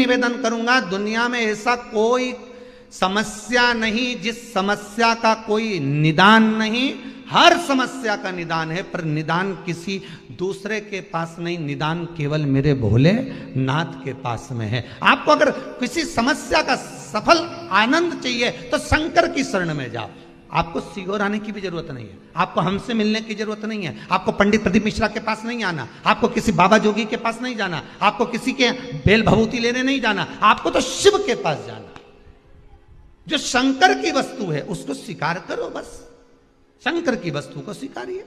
निवेदन करूंगा, दुनिया में ऐसा कोई समस्या नहीं जिस समस्या का कोई निदान नहीं। हर समस्या का निदान है, पर निदान किसी दूसरे के पास नहीं, निदान केवल मेरे भोले नाथ के पास में है। आपको अगर किसी समस्या का सफल आनंद चाहिए तो शंकर की शरण में जाओ। आपको सीहोर आने की भी जरूरत नहीं है, आपको हमसे मिलने की जरूरत नहीं है, आपको पंडित प्रदीप मिश्रा के पास नहीं आना, आपको किसी बाबा जोगी के पास नहीं जाना, आपको किसी के बेल भभूति लेने नहीं जाना, आपको तो शिव के पास जाना। जो शंकर की वस्तु है उसको स्वीकार करो, बस शंकर की वस्तु को स्वीकारिए।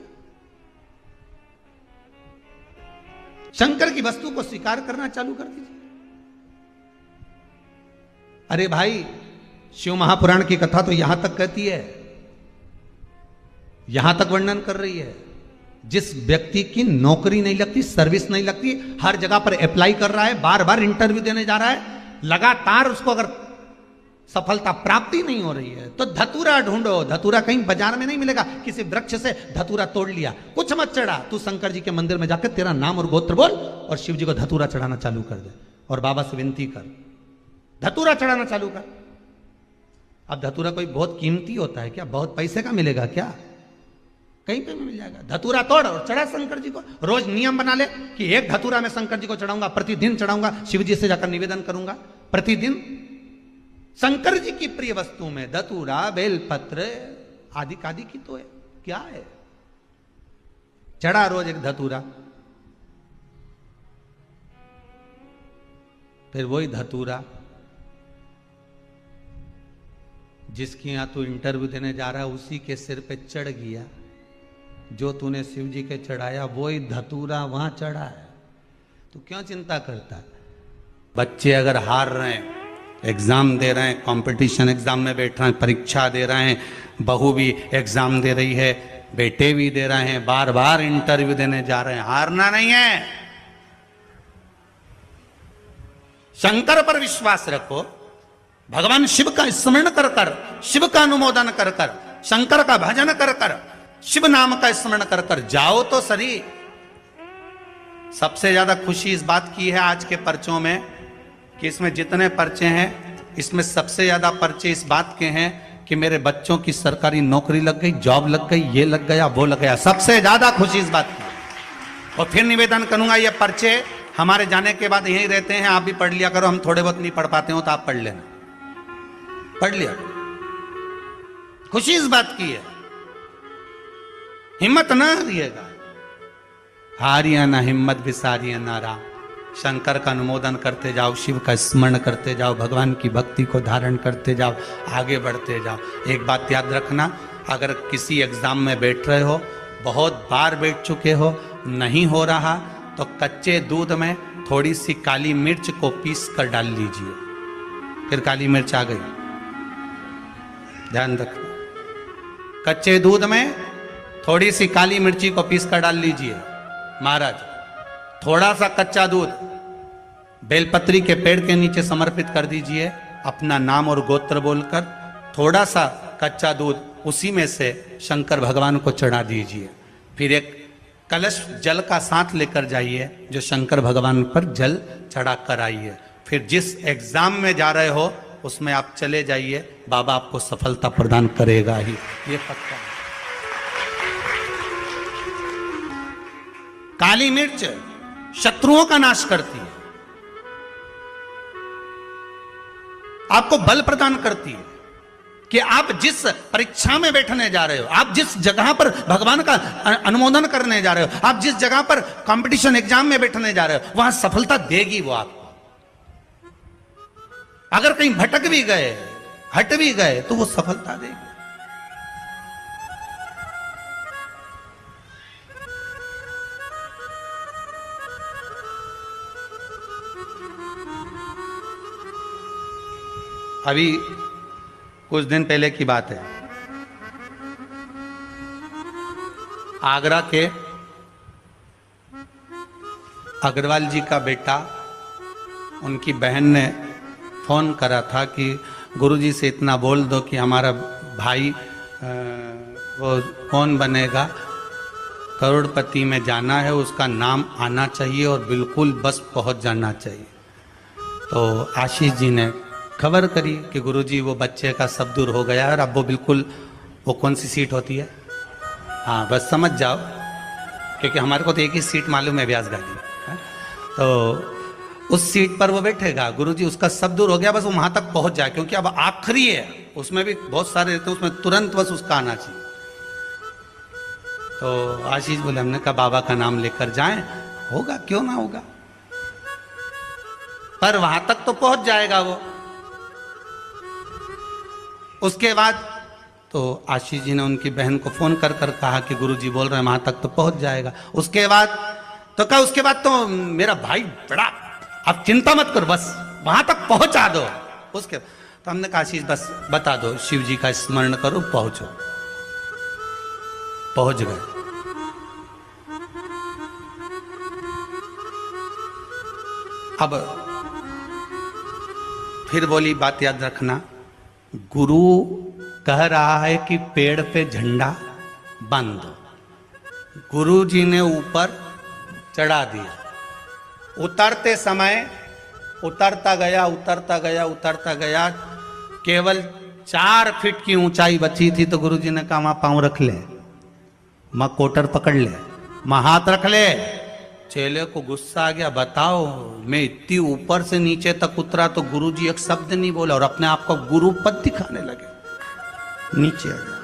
शंकर की वस्तु को स्वीकार करना चालू कर दीजिए। अरे भाई, शिव महापुराण की कथा तो यहां तक कहती है, यहां तक वर्णन कर रही है, जिस व्यक्ति की नौकरी नहीं लगती, सर्विस नहीं लगती, हर जगह पर अप्लाई कर रहा है, बार बार इंटरव्यू देने जा रहा है, लगातार उसको अगर सफलता प्राप्ति नहीं हो रही है तो धतूरा ढूंढो। धतूरा कहीं बाजार में नहीं मिलेगा, किसी वृक्ष से धतूरा तोड़ लिया, कुछ मत चढ़ा, तू शंकर जी के मंदिर में जाकर तेरा नाम और गोत्र बोल और शिव जी को धतूरा चढ़ाना चालू कर दे और बाबा से विनती कर, धतूरा चढ़ाना चालू कर। अब धतूरा कोई बहुत कीमती होता है क्या? बहुत पैसे का मिलेगा क्या? कहीं पे भी मिल जाएगा। धतूरा तोड़ और चढ़ा शंकर जी को। रोज नियम बना ले कि एक धतूरा मैं शंकर जी को चढ़ाऊंगा, प्रतिदिन चढ़ाऊंगा, शिव जी से जाकर निवेदन करूंगा प्रतिदिन। शंकर जी की प्रिय वस्तु में धतूरा, बेलपत्र आदि आदि की तो है, क्या है? चढ़ा रोज एक धतूरा, फिर वही धतूरा जिसकी यहां तू इंटरव्यू देने जा रहा है उसी के सिर पे चढ़ गया। जो तूने शिव जी के चढ़ाया वही धतूरा वहां चढ़ा है, तू क्यों चिंता करता है? बच्चे अगर हार रहे हैं, एग्जाम दे रहे हैं, कंपटीशन एग्जाम में बैठ रहे हैं, परीक्षा दे रहे हैं, बहू भी एग्जाम दे रही है, बेटे भी दे रहे हैं, बार बार इंटरव्यू देने जा रहे हैं, हारना नहीं है। शंकर पर विश्वास रखो, भगवान शिव का स्मरण कर कर, शिव का अनुमोदन कर कर, शंकर का भजन कर कर, शिव नाम का स्मरण कर कर जाओ तो सही। सबसे ज्यादा खुशी इस बात की है आज के पर्चों में कि इसमें जितने पर्चे हैं इसमें सबसे ज्यादा पर्चे इस बात के हैं कि मेरे बच्चों की सरकारी नौकरी लग गई, जॉब लग गई, ये लग गया, वो लग गया। सबसे ज्यादा खुशी इस बात की। और फिर निवेदन करूंगा, ये पर्चे हमारे जाने के बाद यहीं रहते हैं, आप भी पढ़ लिया करो। हम थोड़े बहुत नहीं पढ़ पाते हो तो आप पढ़ लेना, पढ़ लिया। खुशी इस बात की है, हिम्मत ना हारिएगा। हारिया ना हिम्मत, विसारिया ना राम। शंकर का अनुमोदन करते जाओ, शिव का स्मरण करते जाओ, भगवान की भक्ति को धारण करते जाओ, आगे बढ़ते जाओ। एक बात याद रखना, अगर किसी एग्जाम में बैठ रहे हो, बहुत बार बैठ चुके हो, नहीं हो रहा, तो कच्चे दूध में थोड़ी सी काली मिर्च को पीस कर डाल लीजिए। फिर काली मिर्च आ गई, ध्यान रखना। कच्चे दूध में थोड़ी सी काली मिर्ची को पीस कर डाल लीजिए। महाराज, थोड़ा सा कच्चा दूध बेलपत्री के पेड़ के नीचे समर्पित कर दीजिए, अपना नाम और गोत्र बोलकर। थोड़ा सा कच्चा दूध उसी में से शंकर भगवान को चढ़ा दीजिए। फिर एक कलश जल का साथ लेकर जाइए, जो शंकर भगवान पर जल चढ़ा कर आइए। फिर जिस एग्जाम में जा रहे हो उसमें आप चले जाइए, बाबा आपको सफलता प्रदान करेगा ही, ये पक्का है। काली मिर्च शत्रुओं का नाश करती है, आपको बल प्रदान करती है कि आप जिस परीक्षा में बैठने जा रहे हो, आप जिस जगह पर भगवान का अनुमोदन करने जा रहे हो, आप जिस जगह पर कंपटीशन एग्जाम में बैठने जा रहे हो, वहां सफलता देगी वो आपको। अगर कहीं भटक भी गए, हट भी गए, तो वो सफलता देगी। अभी कुछ दिन पहले की बात है, आगरा के अग्रवाल जी का बेटा, उनकी बहन ने फोन करा था कि गुरुजी से इतना बोल दो कि हमारा भाई वो कौन बनेगा, करोड़पति में जाना है, उसका नाम आना चाहिए और बिल्कुल बस पहुंच जाना चाहिए। तो आशीष जी ने खबर करी कि गुरुजी वो बच्चे का सब दूर हो गया और अब वो बिल्कुल, वो कौन सी सीट होती है, हाँ बस समझ जाओ, क्योंकि हमारे को तो एक ही सीट मालूम है व्यास गादी, तो उस सीट पर वो बैठेगा। गुरुजी उसका सब दूर हो गया, बस वो वहां तक पहुंच जाए, क्योंकि अब आखिरी है, उसमें भी बहुत सारे रहते हैं, उसमें तुरंत बस उसका आना चाहिए। तो आशीष बोले, हमने कहा बाबा का नाम लेकर जाएं, होगा क्यों ना होगा, पर वहां तक तो पहुंच जाएगा वो। उसके बाद तो आशीष जी ने उनकी बहन को फोन कर कर कहा कि गुरुजी बोल रहे हैं वहां तक तो पहुंच जाएगा। उसके बाद तो कहा, उसके बाद तो मेरा भाई बड़ा, आप चिंता मत करो, बस वहां तक पहुंचा दो। उसके तो हमने कहा आशीष बस बता दो, शिव जी का स्मरण करो, पहुंचो। पहुंच गए। अब फिर बोली बात याद रखना, गुरु कह रहा है कि पेड़ पे झंडा बांध दो। गुरु जी ने ऊपर चढ़ा दिया। उतरते समय उतरता गया, उतरता गया, उतरता गया, केवल 4 फीट की ऊंचाई बची थी। तो गुरु जी ने कहा वहां पांव रख ले, मां कोटर पकड़ ले, मां हाथ रख ले। चेले को गुस्सा आ गया, बताओ मैं इतनी ऊपर से नीचे तक उतरा तो गुरुजी एक शब्द नहीं बोला और अपने आप को गुरु पद दिखाने लगे। नीचे आ गया,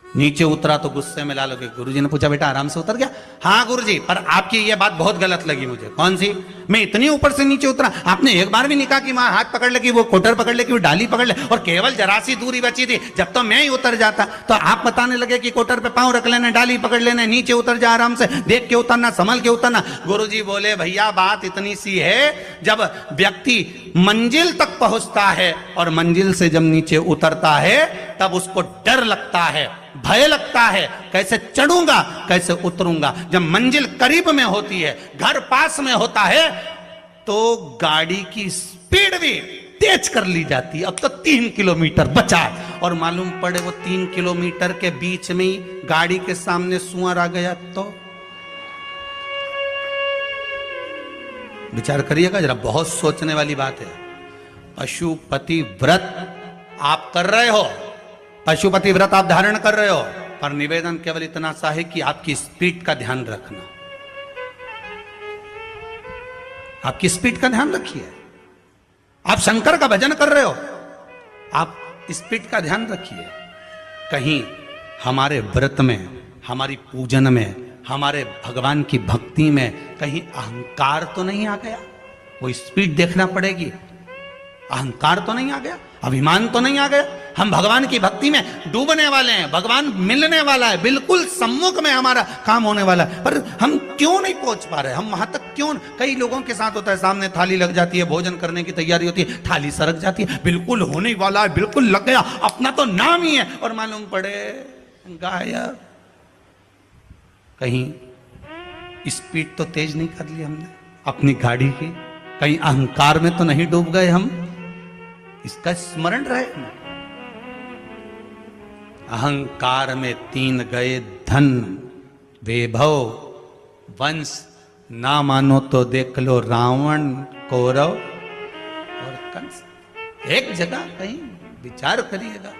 नीचे उतरा तो गुस्से में ला लोगे। गुरुजी ने पूछा बेटा आराम से उतर गया? हाँ गुरुजी, पर आपकी ये बात बहुत गलत लगी मुझे। कौन सी? मैं इतनी ऊपर से नीचे उतरा, आपने एक बार भी नहीं कहा कि वहां हाथ पकड़ ले, कि वो कोटर पकड़ ले, कि वो डाली पकड़ ले, और केवल जरा सी दूरी बची थी। जब तो मैं ही उतर जाता तो आप बताने लगे कि कोटर पे पांव रख लेना, डाली पकड़ लेना, नीचे उतर जा, आराम से देख के उतरना, संभल के उतरना। गुरुजी बोले भैया बात इतनी सी है, जब व्यक्ति मंजिल तक पहुंचता है और मंजिल से जब नीचे उतरता है तब उसको डर लगता है, भय लगता है, कैसे चढ़ूंगा कैसे उतरूंगा। जब मंजिल करीब में होती है, घर पास में होता है, तो गाड़ी की स्पीड भी तेज कर ली जाती है। अब तो 3 किलोमीटर बचा और मालूम पड़े वो 3 किलोमीटर के बीच में ही गाड़ी के सामने सुअर आ गया तो विचार करिएगा जरा, बहुत सोचने वाली बात है। पशुपति व्रत आप कर रहे हो, पशुपति व्रत आप धारण कर रहे हो, पर निवेदन केवल इतना सा है कि आपकी स्पीड का ध्यान रखना, आपकी स्पीड का ध्यान रखिए। आप शंकर का भजन कर रहे हो, आप स्पीड का ध्यान रखिए। कहीं हमारे व्रत में, हमारी पूजन में, हमारे भगवान की भक्ति में कहीं अहंकार तो नहीं आ गया? वो स्पीड देखना पड़ेगी। अहंकार तो नहीं आ गया, अभिमान तो नहीं आ गया? हम भगवान की भक्ति में डूबने वाले हैं, भगवान मिलने वाला है, बिल्कुल सम्मुख में हमारा काम होने वाला है, पर हम क्यों नहीं पहुंच पा रहे? हम वहां तक क्यों? कई लोगों के साथ होता है, सामने थाली लग जाती है, भोजन करने की तैयारी होती है, थाली सरक जाती है, बिल्कुल होने वाला है, बिल्कुल लग गया, अपना तो नाम ही है, और मालूम पड़े गायब। कहीं स्पीड तो तेज नहीं कर ली हमने अपनी गाड़ी की? कहीं अहंकार में तो नहीं डूब गए हम? इसका स्मरण रहे। अहंकार में 3 गए धन, वैभव, वंश, ना मानो तो देख लो रावण, कौरव और कंस। एक जगह कहीं विचार करिएगा।